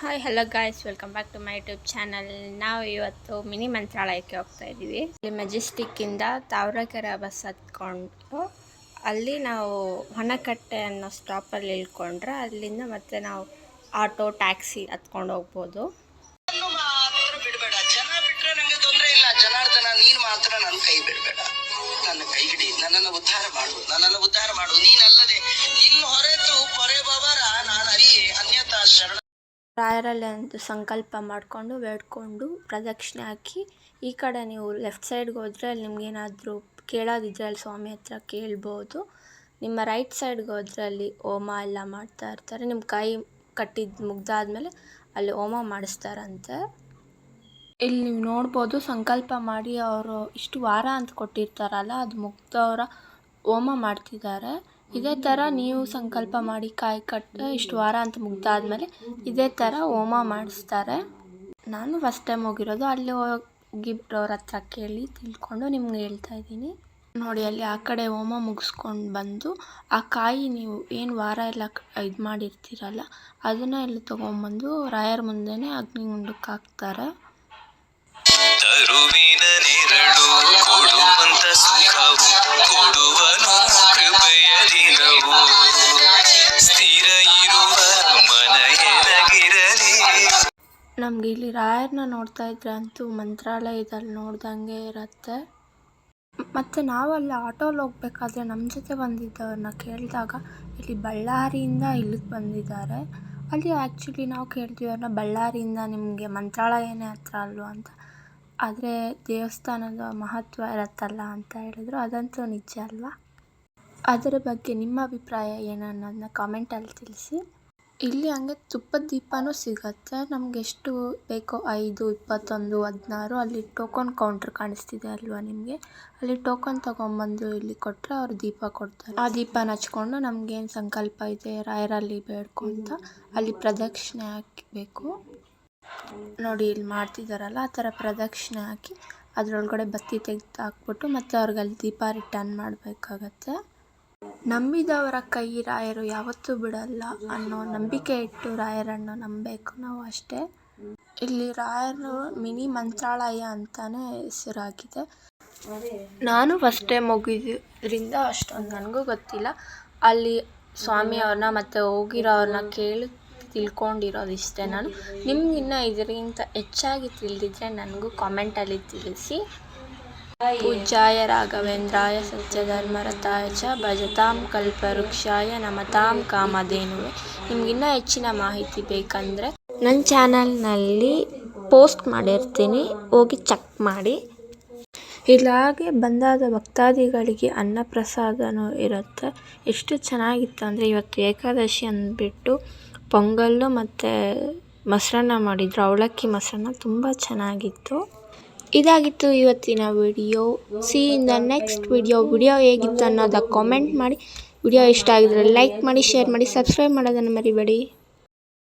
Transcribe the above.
Hi hello guys, welcome back to my YouTube channel. ನಾವು ಇವತ್ತು mini ಮಂತ್ರಾಲಯಕ್ಕೆ ಹೋಗ್ತಾ ಇದ್ದೀವಿ. ಇಲ್ಲಿ ಮೆಜೆಸ್ಟಿಕ್ಕಿಂದ ತಾವರೆಕೆರೆ ಬಸ್ ಹತ್ಕೊಂಡು ಅಲ್ಲಿ ನಾವು ಹೊನ್ನಕಟ್ಟೆ ಅನ್ನೋ ಸ್ಟಾಪಲ್ಲಿ ಇಳ್ಕೊಂಡ್ರೆ ಅಲ್ಲಿಂದ ಮತ್ತೆ ನಾವು ಆಟೋ ಟ್ಯಾಕ್ಸಿ ಹತ್ಕೊಂಡು ಹೋಗ್ಬೋದು. ಬಿಡಬೇಡ, ಜನ ಬಿಟ್ರೆ ನನಗೆ ತೊಂದರೆ ಇಲ್ಲ. ಜನಾರ್ದನ, ನೀನು ಮಾತ್ರ ನನ್ನ ಕೈ ಬಿಡಬೇಡ. ನನ್ನ ಕೈ ಹಿಡಿ, ನನ್ನನ್ನು ಉದ್ಧಾರ ಮಾಡು. ನೀನಲ್ಲದೆ ನಿನ್ನ ಹೊರೆತು ಪೊರೆಬವರ ನಾನು ಅರಿಯೇ ಅನ್ಯತಾ ಶರಣ. ರಾಯರಲ್ಲಿ ಅಂತ ಸಂಕಲ್ಪ ಮಾಡಿಕೊಂಡು ಬೇಡ್ಕೊಂಡು ಪ್ರದಕ್ಷಿಣೆ ಹಾಕಿ ಈ ಕಡೆ ನೀವು ಲೆಫ್ಟ್ ಸೈಡ್ಗೆ ಹೋದರೆ ಅಲ್ಲಿ ನಿಮ್ಗೇನಾದರೂ ಕೇಳೋದಿದ್ರೆ ಅಲ್ಲಿ ಸ್ವಾಮಿ ಹತ್ರ ಕೇಳ್ಬೋದು. ನಿಮ್ಮ ರೈಟ್ ಸೈಡ್ಗೆ ಹೋದರೆ ಅಲ್ಲಿ ಹೋಮ ಎಲ್ಲ ಮಾಡ್ತಾ ಇರ್ತಾರೆ. ನಿಮ್ಮ ಕೈ ಕಟ್ಟಿದ್ದು ಮುಗ್ದಾದ್ಮೇಲೆ ಅಲ್ಲಿ ಹೋಮ ಮಾಡಿಸ್ತಾರಂತೆ. ಇಲ್ಲಿ ನೀವು ನೋಡ್ಬೋದು, ಸಂಕಲ್ಪ ಮಾಡಿ ಅವರು ಇಷ್ಟು ವಾರ ಅಂತ ಕೊಟ್ಟಿರ್ತಾರಲ್ಲ, ಅದು ಮುಗ್ದವರ ಹೋಮ ಮಾಡ್ತಿದ್ದಾರೆ. ಇದೇ ಥರ ನೀವು ಸಂಕಲ್ಪ ಮಾಡಿ ಕಾಯಿ ಕಟ್ಟು ಇಷ್ಟು ವಾರ ಅಂತ ಮುಗ್ದಾದ್ಮೇಲೆ ಇದೇ ಥರ ಹೋಮ ಮಾಡಿಸ್ತಾರೆ. ನಾನು ಫಸ್ಟ್ ಟೈಮ್ ಹೋಗಿರೋದು. ಅಲ್ಲಿ ಹೋಗಿರೋರ ಹತ್ರ ಕೇಳಿ ತಿಳ್ಕೊಂಡು ನಿಮ್ಗೆ ಹೇಳ್ತಾ ಇದ್ದೀನಿ. ನೋಡಿ, ಅಲ್ಲಿ ಆ ಕಡೆ ಹೋಮ ಮುಗಿಸ್ಕೊಂಡು ಬಂದು ಆ ಕಾಯಿ ನೀವು ಏನು ವಾರ ಎಲ್ಲ ಇದು ಮಾಡಿರ್ತೀರಲ್ಲ ಅದನ್ನು ಇಲ್ಲಿ ತೊಗೊಂಬಂದು ರಾಯರ ಮುಂದೆನೇ ಅಗ್ನಿಗುಂಡಕ್ಕೆ ಹಾಕ್ತಾರೆ. ತರುವಿನ ನೆರಳು ಕೊಡುವಂತ ಸುಖವು ಕೊಡುವನು ಕೃಪೆಯ ದಿನವು ಸ್ಥಿರ ಇರುವ ಮನೆಯಗಿರಲಿ. ನಮ್ಗೆ ಇಲ್ಲಿ ರಾಯರನ್ನ ನೋಡ್ತಾ ಇದ್ರೆ ಅಂತೂ ಮಂತ್ರಾಲಯದಲ್ಲಿ ನೋಡ್ದಂಗೆ ಇರುತ್ತೆ. ಮತ್ತು ನಾವಲ್ಲಿ ಆಟೋಲ್ಲಿ ಹೋಗ್ಬೇಕಾದ್ರೆ ನಮ್ಮ ಜೊತೆ ಬಂದಿದ್ದವ್ರನ್ನ ಕೇಳಿದಾಗ ಇಲ್ಲಿ ಬಳ್ಳಾರಿಯಿಂದ ಇಲ್ಲಿಗೆ ಬಂದಿದ್ದಾರೆ. ಅಲ್ಲಿ ಆ್ಯಕ್ಚುಲಿ ನಾವು ಕೇಳ್ತೀವಿ ಅವ್ರನ್ನ, ಬಳ್ಳಾರಿಯಿಂದ ನಿಮಗೆ ಮಂತ್ರಾಲಯನೇ ಹತ್ರ ಅಲ್ವಾ ಅಂತ. ಆದರೆ ದೇವಸ್ಥಾನದ ಮಹತ್ವ ಇರುತ್ತಲ್ಲ ಅಂತ ಹೇಳಿದ್ರು. ಅದಂತೂ ನಿಜ ಅಲ್ವಾ? ಅದರ ಬಗ್ಗೆ ನಿಮ್ಮ ಅಭಿಪ್ರಾಯ ಏನನ್ನೋದನ್ನ ಕಾಮೆಂಟಲ್ಲಿ ತಿಳಿಸಿ. ಇಲ್ಲಿ ಹಂಗೆ ತುಪ್ಪದ ದೀಪನೂ ಸಿಗುತ್ತೆ. ನಮ್ಗೆ ಎಷ್ಟು ಬೇಕೋ 5, 21, 16 ಅಲ್ಲಿ ಟೋಕನ್ ಕೌಂಟ್ರ್ ಕಾಣಿಸ್ತಿದೆ ಅಲ್ವಾ ನಿಮಗೆ? ಅಲ್ಲಿ ಟೋಕನ್ ತೊಗೊಂಬಂದು ಇಲ್ಲಿ ಕೊಟ್ಟರೆ ಅವ್ರು ದೀಪ ಕೊಡ್ತಾರೆ. ಆ ದೀಪನ ಹಚ್ಕೊಂಡು ನಮಗೇನು ಸಂಕಲ್ಪ ಇದೆ ರಾಯರಲ್ಲಿ ಬೇಡ್ಕೊಂತ ಅಲ್ಲಿ ಪ್ರದಕ್ಷಿಣೆ ಹಾಕಬೇಕು. ನೋಡಿ, ಇಲ್ಲಿ ಮಾಡ್ತಿದ್ದಾರಲ್ಲ ಆ ಥರ ಪ್ರದಕ್ಷಿಣೆ ಹಾಕಿ ಅದರೊಳಗಡೆ ಬತ್ತಿ ತೆಗೆದು ಹಾಕ್ಬಿಟ್ಟು ಮತ್ತೆ ಅವ್ರಿಗೆ ಅಲ್ಲಿ ದೀಪ ರಿಟರ್ನ್ ಮಾಡಬೇಕಾಗತ್ತೆ. ನಂಬಿದವರ ಕೈ ರಾಯರು ಯಾವತ್ತೂ ಬಿಡಲ್ಲ ಅನ್ನೋ ನಂಬಿಕೆ ಇಟ್ಟು ರಾಯರನ್ನು ನಂಬಬೇಕು ನಾವು ಅಷ್ಟೇ. ಇಲ್ಲಿ ರಾಯರು ಮಿನಿ ಮಂತ್ರಾಲಯ ಅಂತಾನೆ ಹೆಸರಾಗಿದೆ. ನಾನು ಫಸ್ಟ್ ಟೈಮ್ ಹೋಗಿದ್ದರಿಂದ ಅಷ್ಟೊಂದು ನನಗೂ ಗೊತ್ತಿಲ್ಲ. ಅಲ್ಲಿ ಸ್ವಾಮಿಯವ್ರನ್ನ ಮತ್ತು ಹೋಗಿರೋವ್ರನ್ನ ಕೇಳಿ ತಿಳ್ಕೊಂಡಿರೋದು ಇಷ್ಟೇ. ನಾನು ನಿಮ್ಗಿನ್ನ ಇದರಿಂದ ಹೆಚ್ಚಾಗಿ ತಿಳಿದಿದ್ರೆ ನನಗೂ ಕಾಮೆಂಟಲ್ಲಿ ತಿಳಿಸಿ. ಪೂಜ್ಯಾಯ ರಾಘವೇಂದ್ರಾಯ ಸತ್ಯಧರ್ಮರತಾಯ ಚ ಭಜತಾಂ ಕಲ್ಪವೃಕ್ಷಾಯ ನಮತಾಂ ಕಾಮಧೇನುವೆ. ನಿಮ್ಗಿನ್ನ ಹೆಚ್ಚಿನ ಮಾಹಿತಿ ಬೇಕಂದರೆ ನನ್ನ ಚಾನಲ್ನಲ್ಲಿ ಪೋಸ್ಟ್ ಮಾಡಿರ್ತೀನಿ, ಹೋಗಿ ಚೆಕ್ ಮಾಡಿ. ಇಲ್ಲಾಗೆ ಬಂದಾದ ಭಕ್ತಾದಿಗಳಿಗೆ ಅನ್ನಪ್ರಸಾದನೂ ಇರುತ್ತೆ. ಎಷ್ಟು ಚೆನ್ನಾಗಿತ್ತು ಅಂದರೆ ಇವತ್ತು ಏಕಾದಶಿ ಅಂದ್ಬಿಟ್ಟು ಪೊಂಗಲ್ಲು ಮತ್ತು ಮೊಸರನ್ನ ಮಾಡಿದರು. ಅವಲಕ್ಕಿ ಮೊಸರನ್ನ ತುಂಬ ಚೆನ್ನಾಗಿತ್ತು. ಇದಾಗಿತ್ತು ಇವತ್ತಿನ video. C in the next video ಹೇಗಿತ್ತು ಅನ್ನೋದಕ್ಕೆ ಕಾಮೆಂಟ್ ಮಾಡಿ. ವಿಡಿಯೋ ಇಷ್ಟ ಆಗಿದ್ರೆ ಲೈಕ್ ಮಾಡಿ, ಶೇರ್ ಮಾಡಿ, ಸಬ್ಸ್ಕ್ರೈಬ್ ಮಾಡೋದನ್ನು ಮರಿಬೇಡಿ.